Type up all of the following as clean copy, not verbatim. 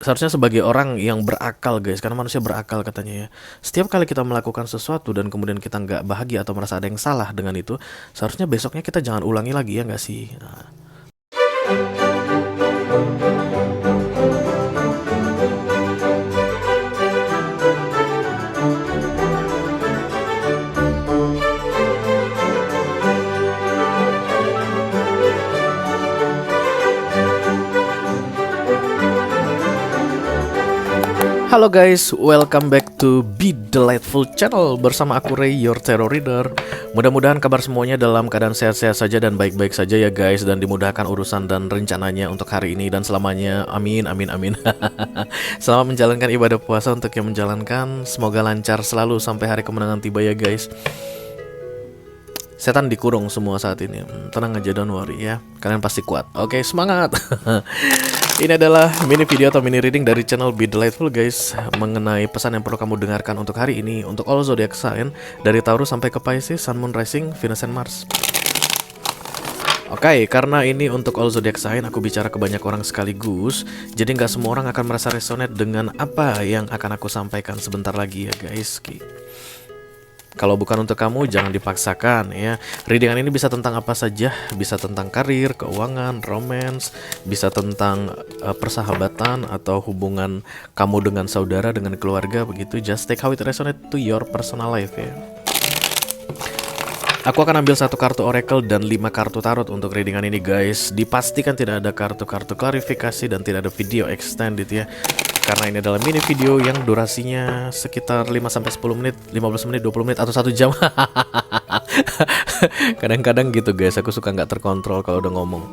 seharusnya sebagai orang yang berakal guys, karena manusia berakal katanya ya. Setiap kali kita melakukan sesuatu dan kemudian kita nggak bahagia atau merasa ada yang salah dengan itu, seharusnya besoknya kita jangan ulangi lagi ya nggak sih? Nah, halo guys, welcome back to Be Delightful Channel bersama aku Ray, your terror reader. Mudah-mudahan kabar semuanya dalam keadaan sehat-sehat saja dan baik-baik saja ya guys, dan dimudahkan urusan dan rencananya untuk hari ini dan selamanya. Amin, amin, amin. Selamat menjalankan ibadah puasa untuk yang menjalankan. Semoga lancar selalu sampai hari kemenangan tiba ya guys. Setan dikurung semua saat ini. Tenang aja, don't worry ya. Kalian pasti kuat. Oke, semangat. Ini adalah mini video atau mini reading dari channel Be Delightful guys, mengenai pesan yang perlu kamu dengarkan untuk hari ini untuk all zodiac sign dari Taurus sampai ke Pisces, Sun, Moon, Rising, Venus, and Mars. Oke, karena ini untuk all zodiac sign, aku bicara ke banyak orang sekaligus, jadi nggak semua orang akan merasa resonate dengan apa yang akan aku sampaikan sebentar lagi ya guys. Kalau bukan untuk kamu, jangan dipaksakan ya. Readingan ini bisa tentang apa saja, bisa tentang karir, keuangan, romance, bisa tentang persahabatan atau hubungan kamu dengan saudara, dengan keluarga begitu. Just take how it resonate to your personal life ya. Aku akan ambil satu kartu oracle dan 5 kartu tarot untuk readingan ini guys. Dipastikan tidak ada kartu-kartu klarifikasi dan tidak ada video extended ya. Karena ini adalah mini video yang durasinya sekitar 5-10 menit, 15 menit, 20 menit, atau 1 jam. Kadang-kadang gitu guys, aku suka nggak terkontrol kalau udah ngomong.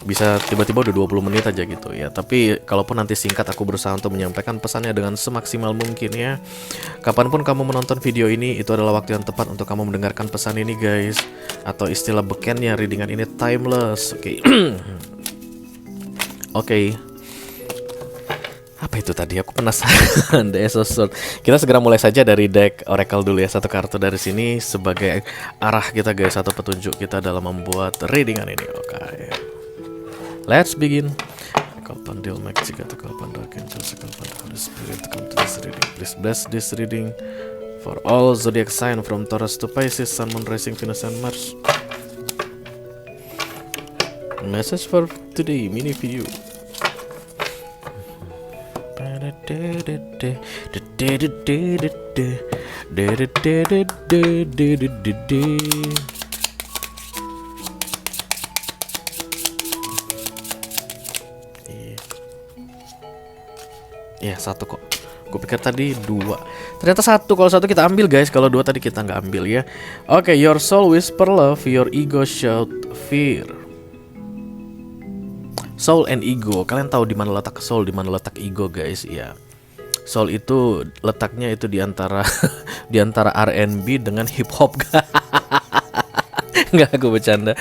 Bisa tiba-tiba udah 20 menit aja gitu ya. Tapi kalaupun nanti singkat, aku berusaha untuk menyampaikan pesannya dengan semaksimal mungkin ya. Kapanpun kamu menonton video ini, itu adalah waktu yang tepat untuk kamu mendengarkan pesan ini guys. Atau istilah bekennya readingan ini timeless. Oke. Oke. Apa itu tadi? Aku penasaran. The Ace of Swords. Kita segera mulai saja dari deck Oracle dulu ya. Satu kartu dari sini sebagai arah kita guys, atau petunjuk kita dalam membuat readingan ini. Oke. Let's begin. Kalpan Deal Magic atau Kalpan Dark Angel, Kalpan Holy Spirit, come to this reading. Please bless this reading for all zodiac sign from Taurus to Pisces, Sun, Moon, Rising, Venus, and Mars. Message for today, mini video. Ya satu kok. Gue pikir tadi 2. Ternyata 1. Kalau 1 kita ambil guys. Kalau 2 tadi kita nggak ambil ya. Oke, your soul whisper love, your ego shout fear. Soul and ego. Kalian tahu di mana letak soul, di mana letak ego guys? Ya. Soul itu letaknya itu di antara di antara R&B dengan hip hop. Nggak, aku bercanda.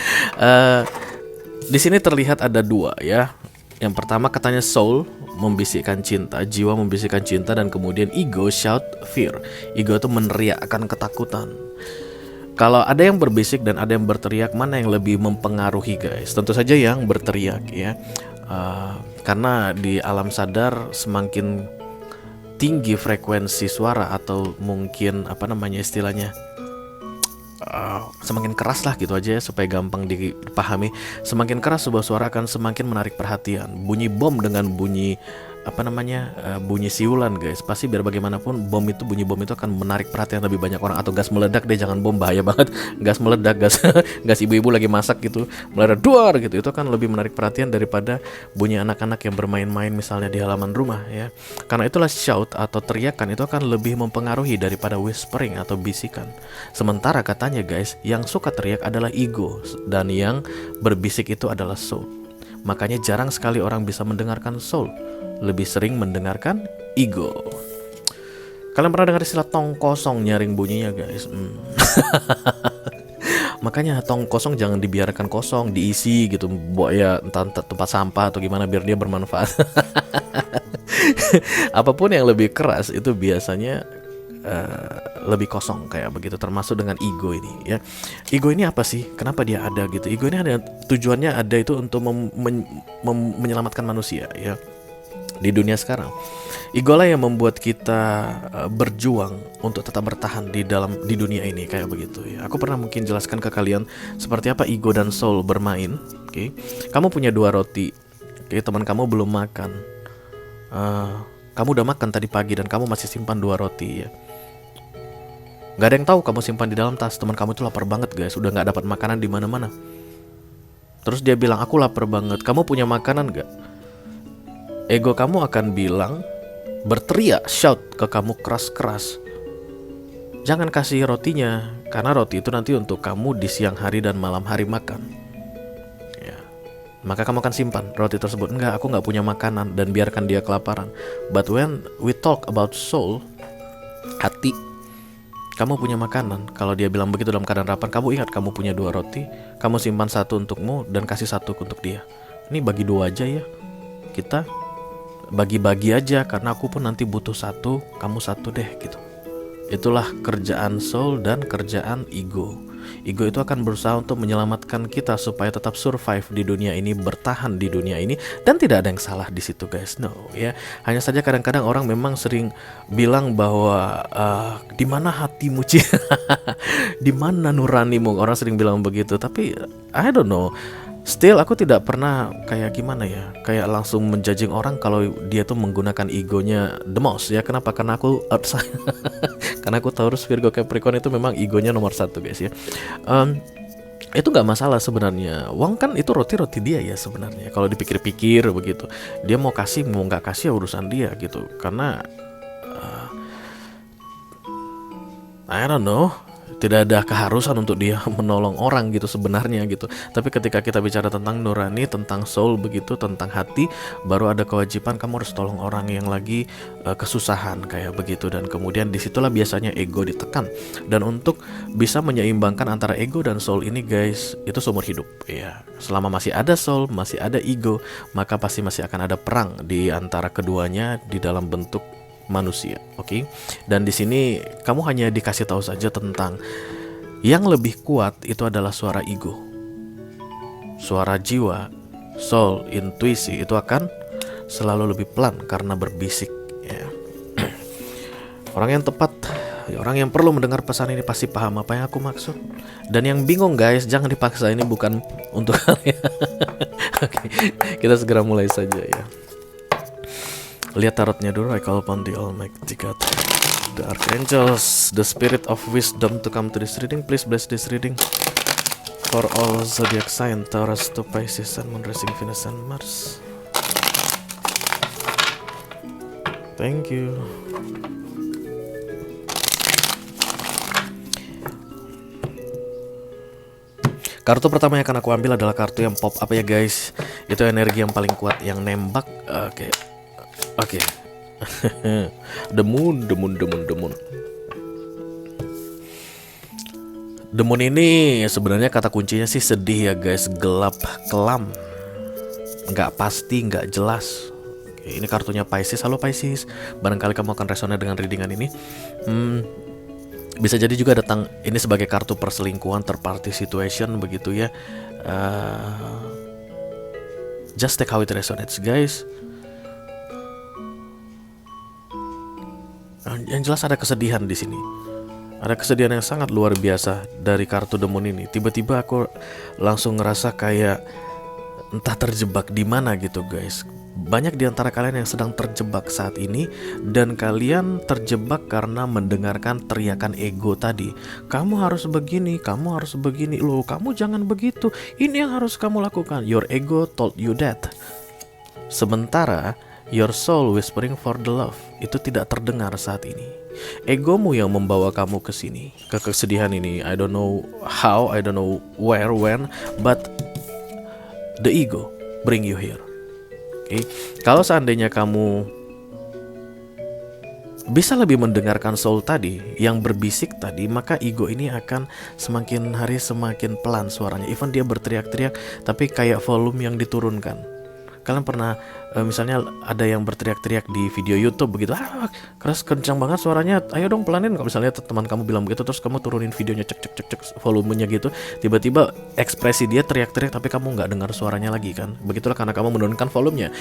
Di sini terlihat ada 2 ya. Yang pertama katanya soul membisikkan cinta, jiwa membisikkan cinta, dan kemudian ego shout fear. Ego itu meneriakkan ketakutan. Kalau ada yang berbisik dan ada yang berteriak, mana yang lebih mempengaruhi guys? Tentu saja yang berteriak ya. Karena di alam sadar semakin tinggi frekuensi suara, atau mungkin apa namanya istilahnya, semakin keras lah gitu aja ya, supaya gampang dipahami. Semakin keras sebuah suara akan semakin menarik perhatian. Bunyi bom dengan bunyi apa namanya bunyi siulan guys, pasti biar bagaimanapun bunyi bom itu akan menarik perhatian lebih banyak orang. Atau gas meledak deh, jangan bom, bahaya banget. Gas meledak, gas ibu-ibu lagi masak gitu meledak duar gitu, itu kan lebih menarik perhatian daripada bunyi anak-anak yang bermain-main misalnya di halaman rumah ya. Karena itulah shout atau teriakan itu akan lebih mempengaruhi daripada whispering atau bisikan. Sementara katanya guys, yang suka teriak adalah ego, dan yang berbisik itu adalah soul. Makanya jarang sekali orang bisa mendengarkan soul, lebih sering mendengarkan ego. Kalian pernah dengar istilah tong kosong nyaring bunyinya guys? Makanya tong kosong jangan dibiarkan kosong, diisi gitu, ya entah tempat sampah atau gimana biar dia bermanfaat. Apapun yang lebih keras itu biasanya lebih kosong kayak begitu, termasuk dengan ego ini ya. Ego ini apa sih? Kenapa dia ada gitu? Ego ini ada tujuannya, ada itu untuk menyelamatkan manusia ya. di dunia sekarang. Ego lah yang membuat kita berjuang untuk tetap bertahan di dunia ini kayak begitu ya. Aku pernah mungkin jelaskan ke kalian seperti apa ego dan soul bermain. Oke, kamu punya 2 roti. Oke, teman kamu belum makan. Kamu udah makan tadi pagi dan kamu masih simpan 2 roti ya. Gak ada yang tahu kamu simpan di dalam tas. Teman kamu itu lapar banget guys, udah gak dapat makanan di mana-mana. Terus dia bilang, aku lapar banget. Kamu punya makanan gak? Ego kamu akan bilang, berteriak, shout ke kamu keras-keras, jangan kasih rotinya, karena roti itu nanti untuk kamu di siang hari dan malam hari makan ya. Maka kamu akan simpan roti tersebut. Enggak, aku gak punya makanan, dan biarkan dia kelaparan. But when we talk about soul, hati, kamu punya makanan. Kalau dia bilang begitu dalam keadaan lapar, kamu ingat kamu punya 2 roti, kamu simpan 1 untukmu dan kasih 1 untuk dia. Ini bagi 2 aja ya, kita bagi-bagi aja, karena aku pun nanti butuh 1, kamu 1 deh gitu. Itulah kerjaan soul dan kerjaan ego. Ego itu akan berusaha untuk menyelamatkan kita supaya tetap survive di dunia ini, bertahan di dunia ini, dan tidak ada yang salah di situ guys. No ya, hanya saja kadang-kadang orang memang sering bilang bahwa di mana hatimu Ci? Di mana nuranimu? Orang sering bilang begitu, tapi I don't know. Still aku tidak pernah kayak gimana ya, kayak langsung menjudging orang kalau dia tuh menggunakan egonya the most ya. Kenapa? Karena aku Earth sign. Karena aku Taurus, Virgo, Capricorn itu memang egonya nomor 1 guys ya. Itu nggak masalah sebenarnya. Uang kan itu roti dia ya sebenarnya. Kalau dipikir-pikir begitu, dia mau kasih mau nggak kasih ya urusan dia gitu. Karena I don't know, tidak ada keharusan untuk dia menolong orang gitu sebenarnya gitu. Tapi ketika kita bicara tentang nurani, tentang soul begitu, tentang hati, baru ada kewajiban kamu harus tolong orang yang lagi kesusahan kayak begitu. Dan kemudian disitulah biasanya ego ditekan. Dan untuk bisa menyeimbangkan antara ego dan soul ini guys, itu seumur hidup ya. Selama masih ada soul, masih ada ego, maka pasti masih akan ada perang di antara keduanya di dalam bentuk manusia, oke? Dan di sini kamu hanya dikasih tahu saja tentang yang lebih kuat itu adalah suara ego, suara jiwa, soul, intuisi itu akan selalu lebih pelan karena berbisik. Ya. Orang yang tepat, orang yang perlu mendengar pesan ini pasti paham apa yang aku maksud. Dan yang bingung guys, jangan dipaksa, ini bukan untuk kalian. Oke, kita segera mulai saja ya. Lihat tarotnya dulu. I call upon the Almighty God, the Archangels, the Spirit of Wisdom to come to this reading. Please bless this reading for all zodiac sign, Taurus to Pisces, Sun, Moon, Rising, Venus, and Mars. Thank you. Kartu pertama yang akan aku ambil adalah kartu yang pop up ya guys. Itu energi yang paling kuat, yang nembak. Oke. The moon. The moon ini sebenarnya kata kuncinya sih sedih ya guys, gelap, kelam, nggak pasti, nggak jelas. Oke, ini kartunya Pisces. Halo Pisces, barangkali kamu akan resonate dengan readingan ini. Bisa jadi juga datang ini sebagai kartu perselingkuhan, third party situation begitu ya. Just take how it resonates guys. Yang jelas ada kesedihan di sini. Ada kesedihan yang sangat luar biasa dari kartu The Moon ini. Tiba-tiba aku langsung ngerasa kayak entah terjebak di mana gitu guys. Banyak di antara kalian yang sedang terjebak saat ini, dan kalian terjebak karena mendengarkan teriakan ego tadi. Kamu harus begini, kamu harus begini, loh kamu jangan begitu, ini yang harus kamu lakukan. Your ego told you that. Sementara your soul whispering for the love itu tidak terdengar saat ini. Egomu yang membawa kamu ke sini, ke kesedihan ini. I don't know how, I don't know where, when, but the ego bring you here. Okay. Kalau seandainya kamu bisa lebih mendengarkan soul tadi yang berbisik tadi, maka ego ini akan semakin hari semakin pelan suaranya. Even dia berteriak-teriak, tapi kayak volume yang diturunkan. Kalian pernah misalnya ada yang berteriak-teriak di video YouTube begitu, keras kencang banget suaranya, ayo dong pelanin. Kalau misalnya teman kamu bilang begitu, terus kamu turunin videonya, cek volumenya gitu, tiba-tiba ekspresi dia teriak-teriak tapi kamu nggak dengar suaranya lagi kan. Begitulah karena kamu menurunkan volumenya.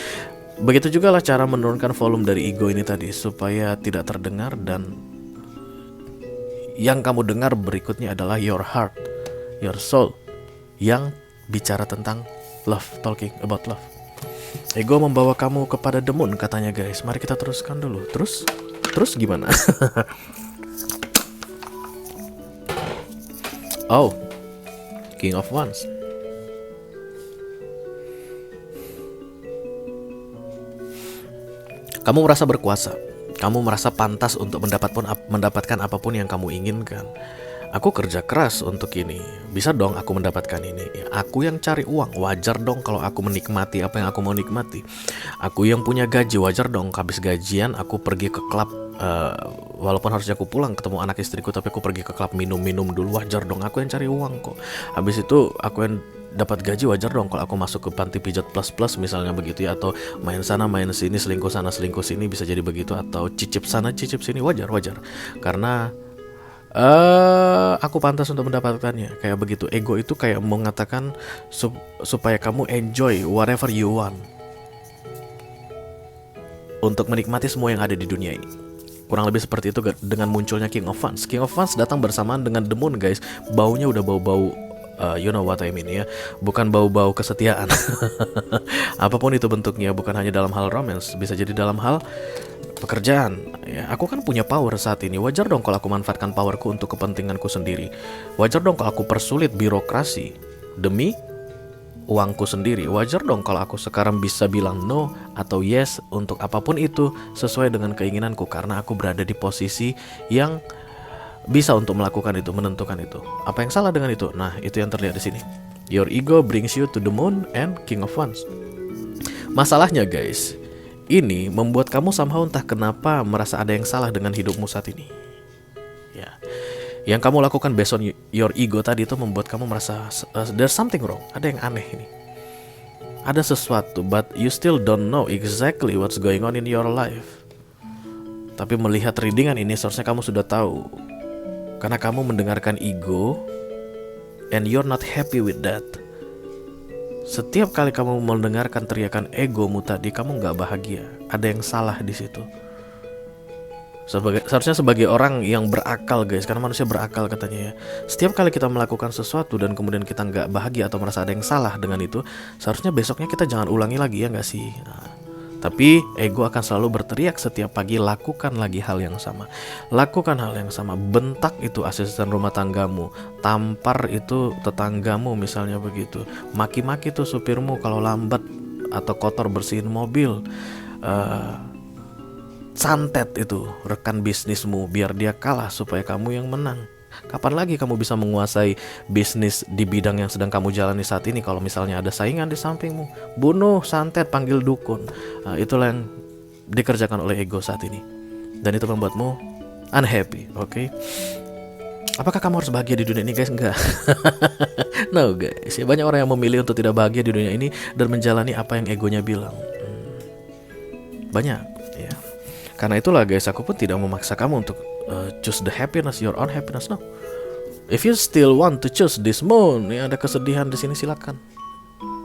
Begitu juga lah cara menurunkan volume dari ego ini tadi supaya tidak terdengar, dan yang kamu dengar berikutnya adalah your heart, your soul, yang bicara tentang love, talking about love. Ego membawa kamu kepada the moon katanya guys. Mari kita teruskan dulu. Terus gimana? Oh, King of Wands. Kamu merasa berkuasa. Kamu merasa pantas untuk mendapatkan apapun yang kamu inginkan. Aku kerja keras untuk ini, bisa dong aku mendapatkan ini. Ya, aku yang cari uang, wajar dong kalau aku menikmati apa yang aku mau nikmati. Aku yang punya gaji, wajar dong habis gajian aku pergi ke klub. Walaupun harusnya aku pulang ketemu anak istriku, tapi aku pergi ke klub minum-minum dulu, wajar dong. Aku yang cari uang kok. Habis itu aku yang dapat gaji, wajar dong kalau aku masuk ke panti pijat plus misalnya begitu ya, atau main sana main sini, selingkuh sana selingkuh sini, bisa jadi begitu, atau cicip sana cicip sini, wajar karena aku pantas untuk mendapatkannya. Kayak begitu. Ego itu kayak mengatakan supaya kamu enjoy whatever you want, untuk menikmati semua yang ada di dunia ini. Kurang lebih seperti itu dengan munculnya King of Wands. King of Wands datang bersamaan dengan the moon guys. Baunya udah bau-bau you know what I mean ya. Bukan bau-bau kesetiaan. Apapun itu bentuknya, bukan hanya dalam hal romance, bisa jadi dalam hal pekerjaan. Ya, aku kan punya power saat ini. Wajar dong kalau aku manfaatkan powerku untuk kepentinganku sendiri. Wajar dong kalau aku persulit birokrasi demi uangku sendiri. Wajar dong kalau aku sekarang bisa bilang no atau yes untuk apapun itu sesuai dengan keinginanku, karena aku berada di posisi yang bisa untuk melakukan itu, menentukan itu. Apa yang salah dengan itu? Nah, itu yang terlihat di sini. Your ego brings you to the moon and King of Wands. Masalahnya guys, ini membuat kamu somehow entah kenapa merasa ada yang salah dengan hidupmu saat ini. Ya, yang kamu lakukan based on your ego tadi itu membuat kamu merasa there's something wrong, ada yang aneh ini. Ada sesuatu, but you still don't know exactly what's going on in your life. Tapi melihat readingan ini seharusnya kamu sudah tahu, karena kamu mendengarkan ego and you're not happy with that. Setiap kali kamu mendengarkan teriakan egomu tadi, kamu gak bahagia. Ada yang salah di situ. Seharusnya sebagai orang yang berakal guys, karena manusia berakal katanya ya. Setiap kali kita melakukan sesuatu dan kemudian kita gak bahagia atau merasa ada yang salah dengan itu, seharusnya besoknya kita jangan ulangi lagi, ya gak sih? Tapi ego akan selalu berteriak setiap pagi, lakukan lagi hal yang sama. Lakukan hal yang sama. Bentak itu asisten rumah tanggamu, tampar itu tetanggamu misalnya begitu. Maki-maki tuh supirmu kalau lambat atau kotor bersihin mobil. Santet itu rekan bisnismu biar dia kalah supaya kamu yang menang. Kapan lagi kamu bisa menguasai bisnis di bidang yang sedang kamu jalani saat ini kalau misalnya ada saingan di sampingmu? Bunuh, santet, panggil dukun. Itulah yang dikerjakan oleh ego saat ini. Dan itu membuatmu unhappy, oke? Apakah kamu harus bahagia di dunia ini guys? Enggak. No guys, ya, banyak orang yang memilih untuk tidak bahagia di dunia ini dan menjalani apa yang egonya bilang. Banyak ya. Karena itulah guys, aku pun tidak memaksa kamu untuk choose the happiness, your own happiness. No. If you still want to choose this moon, ya ada kesedihan di sini, silakan.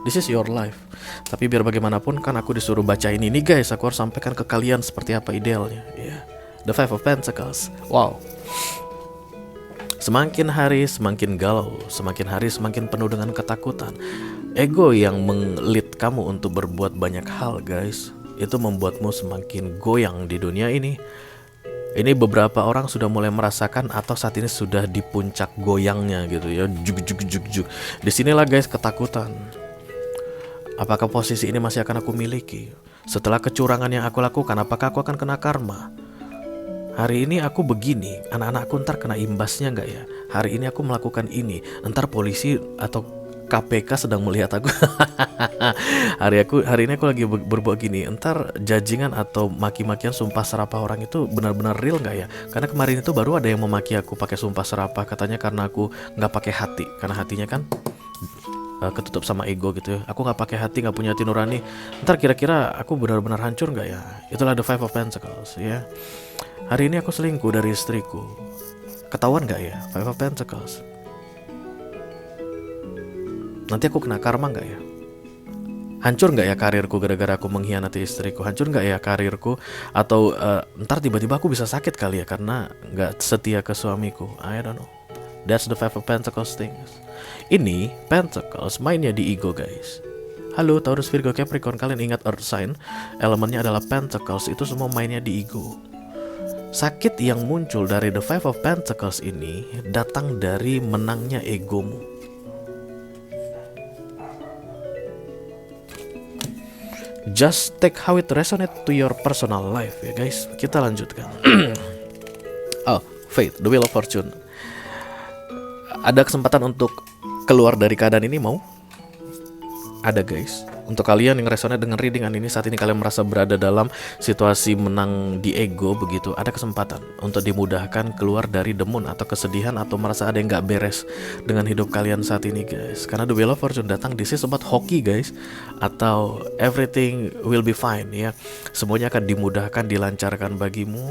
This is your life. Tapi biar bagaimanapun kan aku disuruh baca ini nih guys, aku harus sampaikan ke kalian seperti apa idealnya. Yeah. The Five of Pentacles. Wow. Semakin hari semakin galau, semakin hari semakin penuh dengan ketakutan. Ego yang mengelit kamu untuk berbuat banyak hal guys, itu membuatmu semakin goyang di dunia ini. Ini beberapa orang sudah mulai merasakan atau saat ini sudah di puncak goyangnya gitu ya. Juk. Disinilah guys ketakutan. Apakah posisi ini masih akan aku miliki? Setelah kecurangan yang aku lakukan, apakah aku akan kena karma? Hari ini aku begini, anak-anakku ntar kena imbasnya gak ya? Hari ini aku melakukan ini, ntar polisi atau KPK sedang melihat aku. Hari ini aku lagi berbuat gini, entar judgingan atau maki-makian sumpah serapah orang itu benar-benar real nggak ya? Karena kemarin itu baru ada yang memaki aku pakai sumpah serapah, katanya karena aku nggak pakai hati, karena hatinya kan ketutup sama ego gitu ya. Aku nggak pakai hati, nggak punya hati nurani. Entar kira-kira aku benar-benar hancur nggak ya? Itulah the Five of Pentacles ya. Hari ini aku selingkuh dari istriku, ketahuan nggak ya? Five of Pentacles. Nanti aku kena karma gak ya? Hancur nggak ya karirku gara-gara aku mengkhianati istriku? Hancur nggak ya karirku? Atau ntar tiba-tiba aku bisa sakit kali ya karena nggak setia ke suamiku? I don't know. That's the Five of Pentacles things. Ini Pentacles mainnya di ego guys. Halo Taurus, Virgo, Capricorn, kalian ingat Earth sign, elemennya adalah Pentacles, itu semua mainnya di ego. Sakit yang muncul dari the Five of Pentacles ini datang dari menangnya egomu. Just take how it resonate to your personal life ya guys. Kita lanjutkan. Oh, Fate, the Wheel of Fortune. Ada kesempatan untuk keluar dari keadaan ini, mau? Ada guys. Untuk kalian yang resonate dengan readingan ini, saat ini kalian merasa berada dalam situasi menang di ego begitu, ada kesempatan untuk dimudahkan keluar dari demun atau kesedihan atau merasa ada yang gak beres dengan hidup kalian saat ini guys. Karena the Wheel of Fortune datang, this is about hoki guys, atau everything will be fine ya. Semuanya akan dimudahkan, dilancarkan bagimu,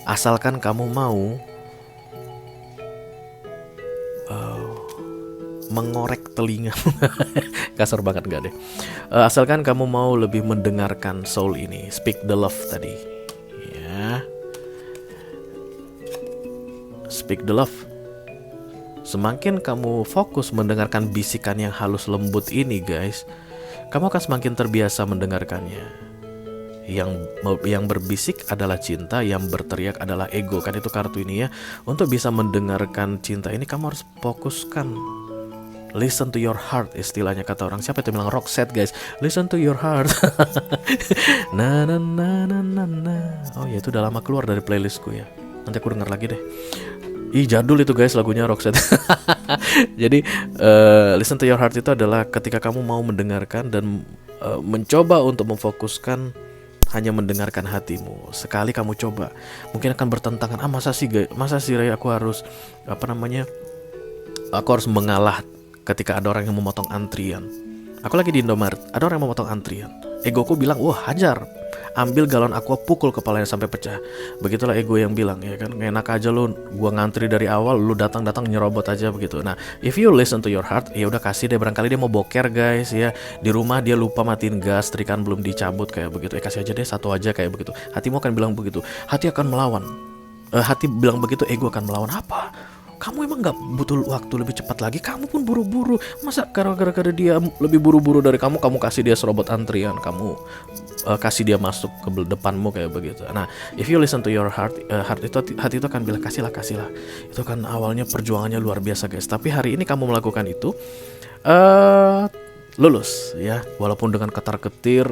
asalkan kamu mau mengorek telinga. Kasar banget gak deh. Asalkan kamu mau lebih mendengarkan soul ini. Speak the love tadi ya. Speak the love. Semakin kamu fokus mendengarkan bisikan yang halus lembut ini guys, kamu akan semakin terbiasa mendengarkannya. Yang berbisik adalah cinta, yang berteriak adalah ego. Kan itu kartu ini ya. Untuk bisa mendengarkan cinta ini, kamu harus fokuskan. Listen to your heart, istilahnya kata orang. Siapa itu bilang Roxette guys? Listen to your heart. Na na na na na na. Oh ya, itu udah lama keluar dari playlistku ya. Nanti aku denger lagi deh. Ih, jadul itu guys lagunya Roxette. Jadi listen to your heart itu adalah ketika kamu mau mendengarkan dan mencoba untuk memfokuskan hanya mendengarkan hatimu. Sekali kamu coba, mungkin akan bertentangan. Masa sih Ray, aku harus aku harus mengalah ketika ada orang yang memotong antrian. Aku lagi di Indomaret, ada orang yang memotong antrian. Egoku bilang, wah hajar, ambil galon aqua, pukul kepalanya sampai pecah. Begitulah ego yang bilang, ya kan, enak aja lu, gua ngantri dari awal, lu datang nyerobot aja begitu. Nah, if you listen to your heart, ya udah kasih deh. Barangkali dia mau boker guys ya, di rumah dia lupa matiin gas, trikan belum dicabut kayak begitu. Kasih aja deh, satu aja kayak begitu. Hatimu akan bilang begitu, hati akan melawan. Hati bilang begitu, ego akan melawan. Apa? Kamu emang gak butuh waktu lebih cepat lagi? Kamu pun buru-buru. Masa gara-gara dia lebih buru-buru dari kamu kasih dia serobot antrian, kamu kasih dia masuk ke depanmu kayak begitu. Nah, if you listen to your heart, hati itu akan bilang kasihlah. Itu kan awalnya perjuangannya luar biasa guys. Tapi hari ini kamu melakukan itu, lulus ya, walaupun dengan ketar-ketir,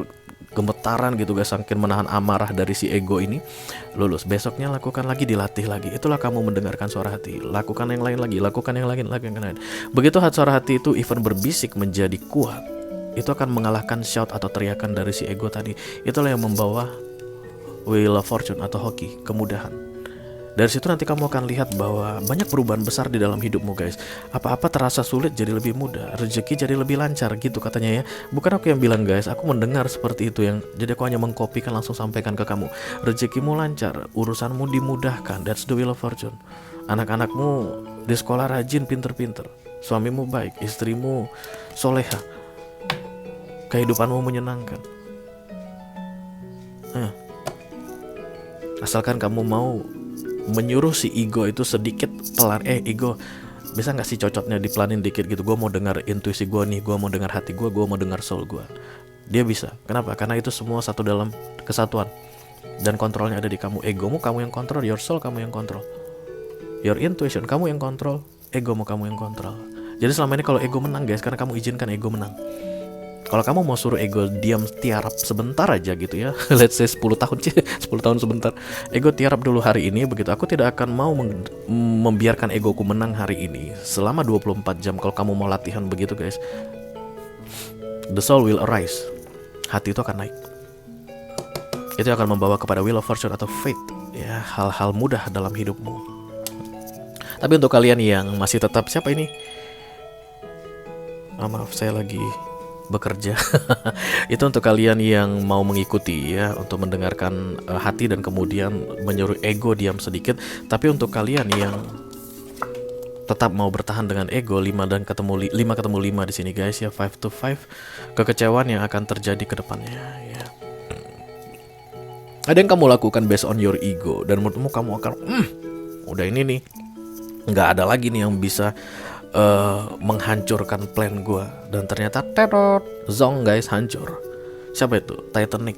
gemetaran gitu guys, saking menahan amarah dari si ego ini, lulus. Besoknya lakukan lagi, dilatih lagi. Itulah kamu mendengarkan suara hati. Lakukan yang lain lagi, lakukan yang lain. Begitu suara hati itu even berbisik menjadi kuat, itu akan mengalahkan shout atau teriakan dari si ego tadi. Itulah yang membawa Wheel of Fortune atau hoki, kemudahan. Dari situ nanti kamu akan lihat bahwa banyak perubahan besar di dalam hidupmu guys. Apa-apa terasa sulit jadi lebih mudah, rezeki jadi lebih lancar gitu katanya ya. Bukan aku yang bilang guys, aku mendengar seperti itu yang. Jadi aku hanya mengkopikan, langsung sampaikan ke kamu. Rezekimu lancar, urusanmu dimudahkan. That's the Wheel of Fortune. Anak-anakmu di sekolah rajin, pinter-pinter. Suamimu baik, istrimu soleha. Kehidupanmu menyenangkan. Asalkan kamu mau menyuruh si ego itu sedikit pelan. Ego, bisa gak sih cocoknya dipelanin dikit gitu? Gue mau dengar intuisi gue nih, gue mau dengar hati gue mau dengar soul gue. Dia bisa. Kenapa? Karena itu semua satu dalam kesatuan. Dan kontrolnya ada di kamu. Egomu kamu yang kontrol, your soul kamu yang kontrol, your intuition kamu yang kontrol, egomu kamu yang kontrol. Jadi selama ini kalau ego menang guys, karena kamu izinkan ego menang. Kalau kamu mau suruh ego diam tiarap sebentar aja gitu ya, let's say 10 tahun sebentar. Ego tiarap dulu hari ini begitu. Aku tidak akan mau membiarkan egoku menang hari ini selama 24 jam. Kalau kamu mau latihan begitu guys, the soul will arise. Hati itu akan naik. Itu akan membawa kepada Wheel of Fortune atau Fate ya, hal-hal mudah dalam hidupmu. Tapi untuk kalian yang masih tetap, siapa ini? Maaf, saya lagi bekerja. Itu untuk kalian yang mau mengikuti ya, untuk mendengarkan hati dan kemudian menyuruh ego diam sedikit. Tapi untuk kalian yang tetap mau bertahan dengan ego 5 dan ketemu 5 di sini guys ya, 5 to 5, kekecewaan yang akan terjadi ke depannya ya. Ada yang kamu lakukan based on your ego dan menurutmu kamu akan udah ini nih, nggak ada lagi nih yang bisa menghancurkan plan gue. Dan ternyata teror zong guys, hancur. Siapa itu? Titanic,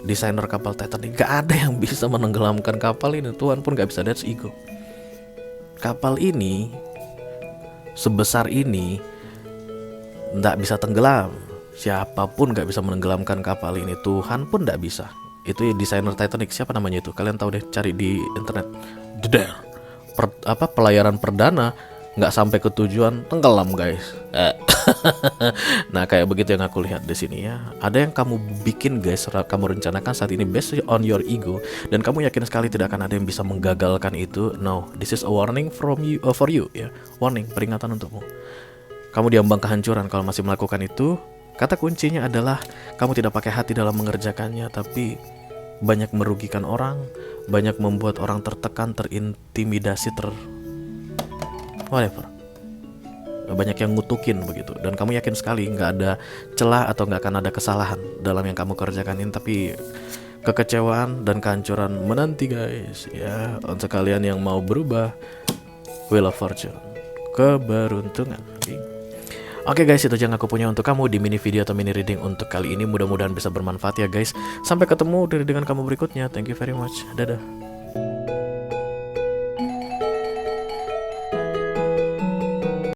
desainer kapal Titanic. Gak ada yang bisa menenggelamkan kapal ini. Tuhan pun gak bisa, that's ego. Kapal ini sebesar ini gak bisa tenggelam. Siapapun gak bisa menenggelamkan kapal ini. Tuhan pun gak bisa. Itu ya desainer Titanic, siapa namanya itu? Kalian tahu deh, cari di internet. Pelayaran perdana nggak sampai ke tujuan, tenggelam guys. Nah kayak begitu yang aku lihat di sini ya. Ada yang kamu bikin guys, kamu rencanakan saat ini based on your ego, dan kamu yakin sekali tidak akan ada yang bisa menggagalkan itu. No, this is a warning from you, for you ya. Warning, peringatan untukmu. Kamu diambang kehancuran kalau masih melakukan itu. Kata kuncinya adalah kamu tidak pakai hati dalam mengerjakannya, tapi banyak merugikan orang, banyak membuat orang tertekan, terintimidasi, whatever. Banyak yang ngutukin begitu. Dan kamu yakin sekali nggak ada celah atau nggak akan ada kesalahan dalam yang kamu kerjakan ini. Tapi kekecewaan dan kehancuran menanti guys ya. Untuk kalian yang mau berubah, Wheel of Fortune, keberuntungan. Oke guys, itu yang aku punya untuk kamu di mini video atau mini reading untuk kali ini. Mudah-mudahan bisa bermanfaat ya guys. Sampai ketemu di readingan kamu berikutnya. Thank you very much. Dadah.